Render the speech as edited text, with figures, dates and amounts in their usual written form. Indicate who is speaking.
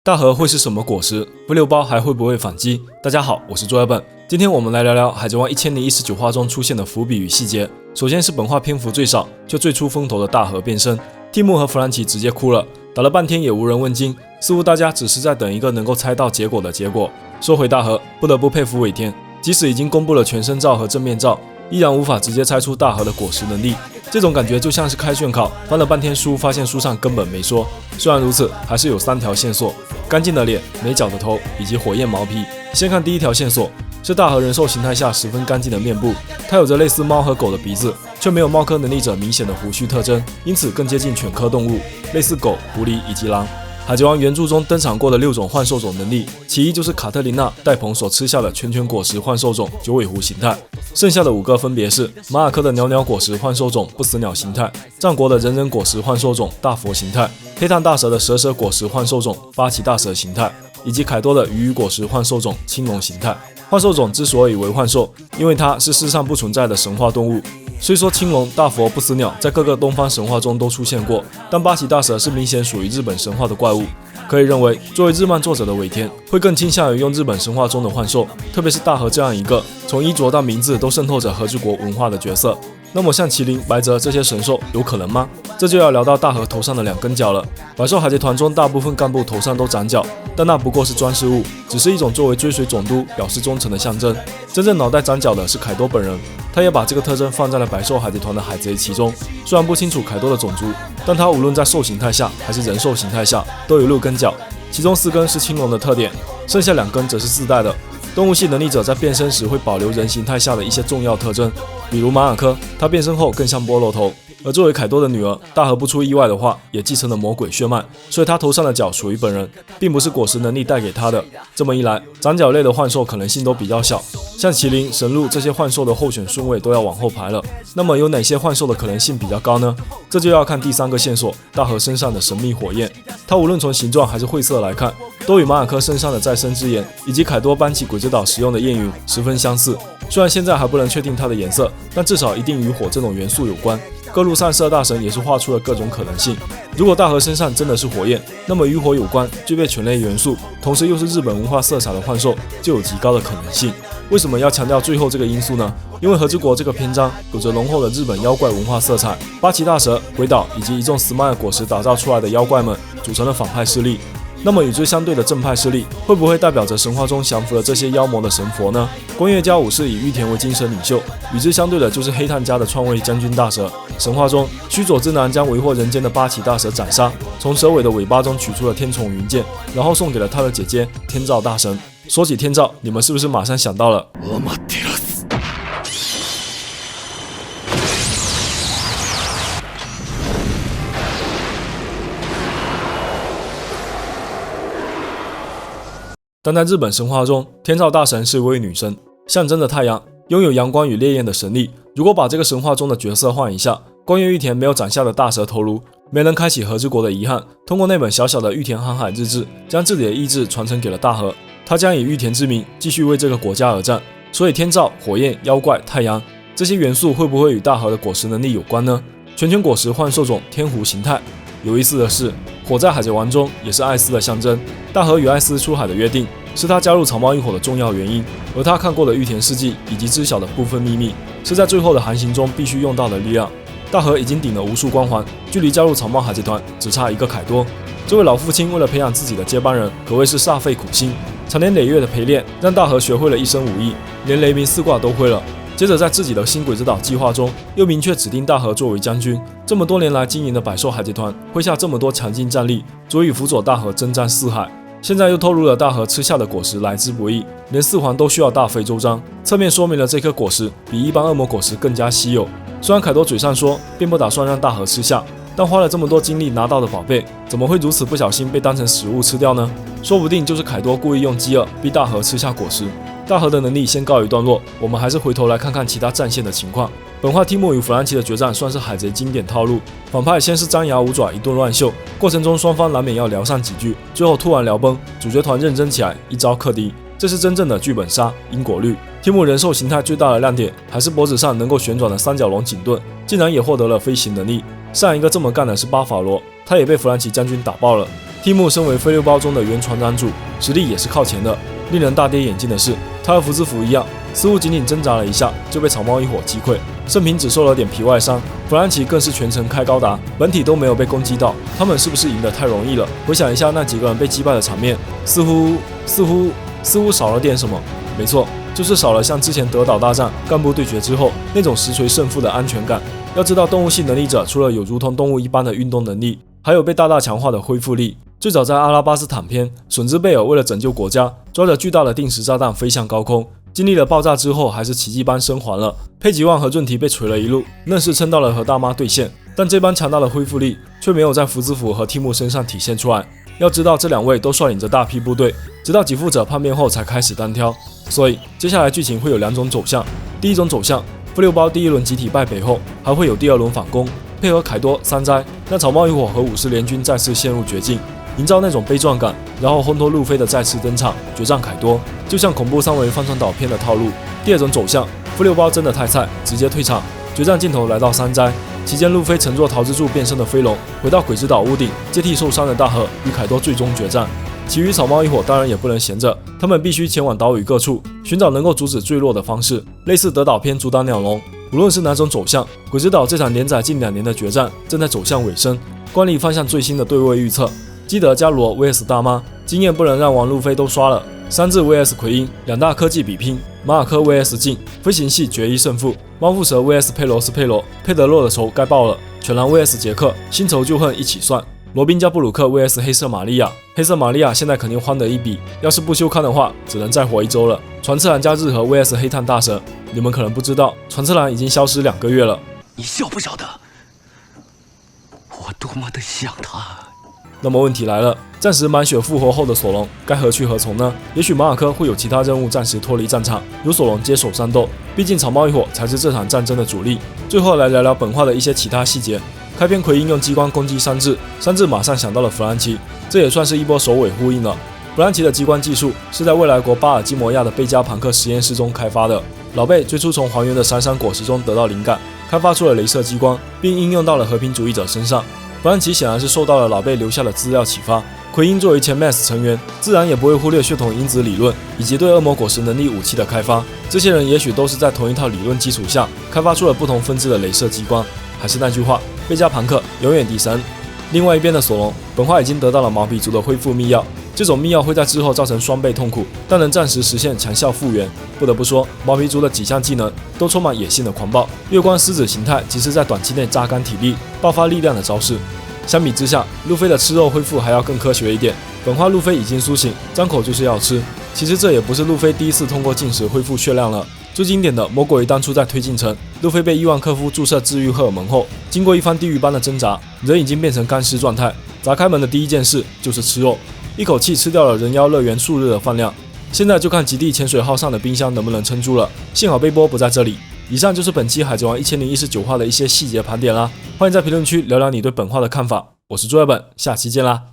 Speaker 1: 大河会是什么果实？不留包还会不会反击？大家好，我是桌游本，今天我们来聊聊《海贼王》1019话中出现的伏笔与细节。首先是本话篇幅最少却最出风头的大河变身，蒂姆和弗兰奇直接哭了，打了半天也无人问津，似乎大家只是在等一个能够猜到结果的结果。说回大河，不得不佩服尾田，即使已经公布了全身照和正面照，依然无法直接猜出大河的果实能力。这种感觉就像是开卷考，翻了半天书，发现书上根本没说。虽然如此，还是有3条线索：干净的脸、没角的头以及火焰毛皮。先看第一条线索，是大河人兽形态下十分干净的面部，它有着类似猫和狗的鼻子，却没有猫科能力者明显的胡须特征，因此更接近犬科动物，类似狗、狐狸以及狼。海贼王原著中登场过的6种幻兽种能力，其一就是卡特琳娜、戴鹏所吃下的圈圈果实幻兽种九尾狐形态，剩下的5个分别是马尔科的鸟鸟果实幻兽种不死鸟形态，战国的人人果实幻兽种大佛形态，黑炭大蛇的蛇蛇果实幻兽种八岐大蛇形态，以及凯多的鱼鱼果实幻兽种青龙形态。幻兽种之所以为幻兽，因为它是世上不存在的神话动物。虽说青龙、大佛、不死鸟在各个东方神话中都出现过，但八岐大蛇是明显属于日本神话的怪物。可以认为，作为日漫作者的尾田会更倾向于用日本神话中的幻兽，特别是大河这样一个从衣着到名字都渗透着和之国文化的角色。那么像麒麟、白泽这些神兽有可能吗？这就要聊到大河头上的2根角了。百兽海贼团中大部分干部头上都长角，但那不过是装饰物，只是一种作为追随总督表示忠诚的象征。真正脑袋长角的是凯多本人，他也把这个特征放在了百兽海贼团的海贼旗中。虽然不清楚凯多的种族，但他无论在兽形态下还是人兽形态下都有6根角，其中4根是青龙的特点，剩下2根则是自带的。动物系能力者在变身时会保留人形态下的一些重要特征，比如马尔科，他变身后更像菠萝头。而作为凯多的女儿，大河不出意外的话，也继承了魔鬼血脉，所以他头上的角属于本人，并不是果实能力带给他的。这么一来，长角类的幻兽可能性都比较小，像麒麟、神鹿这些幻兽的候选顺位都要往后排了。那么有哪些幻兽的可能性比较高呢？这就要看第3个线索，大河身上的神秘火焰。它无论从形状还是晦涩来看，都与马尔科身上的再生之眼以及凯多搬起鬼之岛使用的焰云十分相似。虽然现在还不能确定它的颜色，但至少一定与火这种元素有关。各路散射大神也是画出了各种可能性。如果大河身上真的是火焰，那么与火有关、具备犬类元素，同时又是日本文化色彩的幻兽就有极高的可能性。为什么要强调最后这个因素呢？因为和之国这个篇章有着浓厚的日本妖怪文化色彩，八岐大蛇、鬼岛以及一众斯迈尔果实打造出来的妖怪们组成了反派势力。那么与之相对的正派势力，会不会代表着神话中降服了这些妖魔的神佛呢？光月家武士以玉田为精神领袖，与之相对的就是黑炭家的创卫将军大蛇。神话中，须佐之男将为祸人间的八岐大蛇斩杀，从蛇尾的尾巴中取出了天丛云剑，然后送给了他的姐姐天照大神。说起天照，你们是不是马上想到了但在日本神话中，天照大神是一位女神，象征着太阳，拥有阳光与烈焰的神力。如果把这个神话中的角色换一下，光月玉田没有斩下的大蛇头颅，没能开启和之国的遗憾，通过那本小小的玉田航海日志，将自己的意志传承给了大河。他将以玉田之名继续为这个国家而战。所以天照、火焰、妖怪、太阳这些元素会不会与大河的果实能力有关呢？圈圈果实幻兽种天狐形态。有意思的是，火在海贼王中也是艾斯的象征。大河与艾斯出海的约定是他加入草帽一伙的重要原因，而他看过的玉田事迹以及知晓的部分秘密，是在最后的航行中必须用到的力量。大河已经顶了无数光环，距离加入草帽海贼团只差一个凯多。这位老父亲为了培养自己的接班人，可谓是煞费苦心，长年累月的陪练让大河学会了一身武艺，连雷鸣4卦都会了。接着在自己的新鬼之岛计划中，又明确指定大河作为将军。这么多年来经营的百兽海贼团，麾下这么多强劲战力，足以辅佐大河征战四海。现在又透露了大河吃下的果实来之不易，连4环都需要大费周章，侧面说明了这颗果实比一般恶魔果实更加稀有。虽然凯多嘴上说并不打算让大河吃下，但花了这么多精力拿到的宝贝，怎么会如此不小心被当成食物吃掉呢？说不定就是凯多故意用饥饿逼大河吃下果实。大河的能力先告一段落，我们还是回头来看看其他战线的情况。本话蒂姆与弗兰奇的决战算是海贼经典套路，反派先是张牙舞爪一顿乱秀，过程中双方难免要聊上几句，最后突然聊崩，主角团认真起来，一招克敌。这是真正的剧本杀因果律。蒂姆人兽形态最大的亮点还是脖子上能够旋转的三角龙颈盾，竟然也获得了飞行能力。上一个这么干的是巴法罗，他也被弗兰奇将军打爆了。蒂姆身为飞六包中的原船长组，实力也是靠前的。令人大跌眼镜的是，他和福兹福一样，似乎仅仅挣扎了一下就被草帽一伙击溃，盛平只受了点皮外伤，弗兰奇更是全程开高达，本体都没有被攻击到。他们是不是赢得太容易了？回想一下那几个人被击败的场面，似乎少了点什么。没错，就是少了像之前德岛大战干部对决之后那种实锤胜负的安全感。要知道，动物系能力者除了有如同动物一般的运动能力，还有被大大强化的恢复力。最早在阿拉巴斯坦篇，笋兹贝尔为了拯救国家，抓着巨大的定时炸弹飞向高空，经历了爆炸之后，还是奇迹般生还了。佩吉旺和润提被锤了一路，愣是撑到了和大妈对线，但这般强大的恢复力却没有在福兹福和蒂姆身上体现出来。要知道，这两位都率领着大批部队，直到给付者叛变后才开始单挑。所以接下来剧情会有两种走向。第一种走向，福六包第一轮集体败北后，还会有第二轮反攻，配合凯多、三灾，让草帽一伙和武士联军再次陷入绝境，营造那种悲壮感，然后烘托路飞的再次登场，决战凯多，就像恐怖三维帆船岛片的套路。第二种走向，福六包真的太菜，直接退场。决战镜头来到三灾，期间路飞乘坐桃之柱变身的飞龙，回到鬼之岛屋顶，接替受伤的大和与凯多最终决战。其余草帽一伙当然也不能闲着，他们必须前往岛屿各处，寻找能够阻止坠落的方式，类似德岛篇阻挡鸟笼。无论是哪种走向，鬼之岛这场连载近2年的决战正在走向尾声。惯例放向最新的对位预测，基德加罗 vs 大妈，经验不能让王路飞都刷了。三智 vs 奎因，两大科技比拼，马尔科 vs 镜，飞行系决一胜负。猫腹蛇 vs 佩罗斯佩罗，佩德洛的仇该报了。犬狼 vs 杰克，新仇旧恨一起算。罗宾加布鲁克 vs 黑色玛利亚，黑色玛利亚现在肯定欢得一笔，要是不休刊的话，只能再活1周了。传次郎加日和 vs 黑炭大蛇，你们可能不知道，传次郎已经消失2个月了。
Speaker 2: 你晓不晓得，我多么的想他？
Speaker 1: 那么问题来了，暂时满血复活后的索隆该何去何从呢？也许马尔科会有其他任务暂时脱离战场，由索隆接手战斗，毕竟草帽一伙才是这场战争的主力。最后来聊聊本画的一些其他细节。开篇奎因用机关攻击三智，三智马上想到了弗兰奇，这也算是一波首尾呼应了。弗兰奇的机关技术是在未来国巴尔基摩亚的贝加庞克实验室中开发的，老贝最初从还原的闪闪果实中得到灵感，开发出了雷射激光，并应用到了和平主义者身上。弗兰奇显然是受到了老贝留下的资料启发。奎因作为前 MAS 成员，自然也不会忽略血统因子理论以及对恶魔果实能力武器的开发。这些人也许都是在同一套理论基础下，开发出了不同分支的雷射激光。还是那句话，贝加庞克永远敌神。另外一边的索隆，本画已经得到了毛皮族的恢复密钥，这种密钥会在之后造成双倍痛苦，但能暂时实现强效复原。不得不说，毛皮族的几项技能都充满野性的狂暴。月光狮子形态即是在短期内榨干体力、爆发力量的招式。相比之下，路飞的吃肉恢复还要更科学一点。本画路飞已经苏醒，张口就是要吃。其实这也不是路飞第一次通过进食恢复血量了。最经典的莫过于当初在推进城，路飞被伊万科夫注射治愈荷尔蒙后，经过一番地狱般的挣扎，人已经变成干尸状态。砸开门的第一件事就是吃肉，一口气吃掉了人妖乐园数日的饭量。现在就看极地潜水号上的冰箱能不能撑住了。幸好背波不在这里。以上就是本期海贼王1019话的一些细节盘点啦，欢迎在评论区聊聊你对本画的看法。我是朱亚本，下期见啦。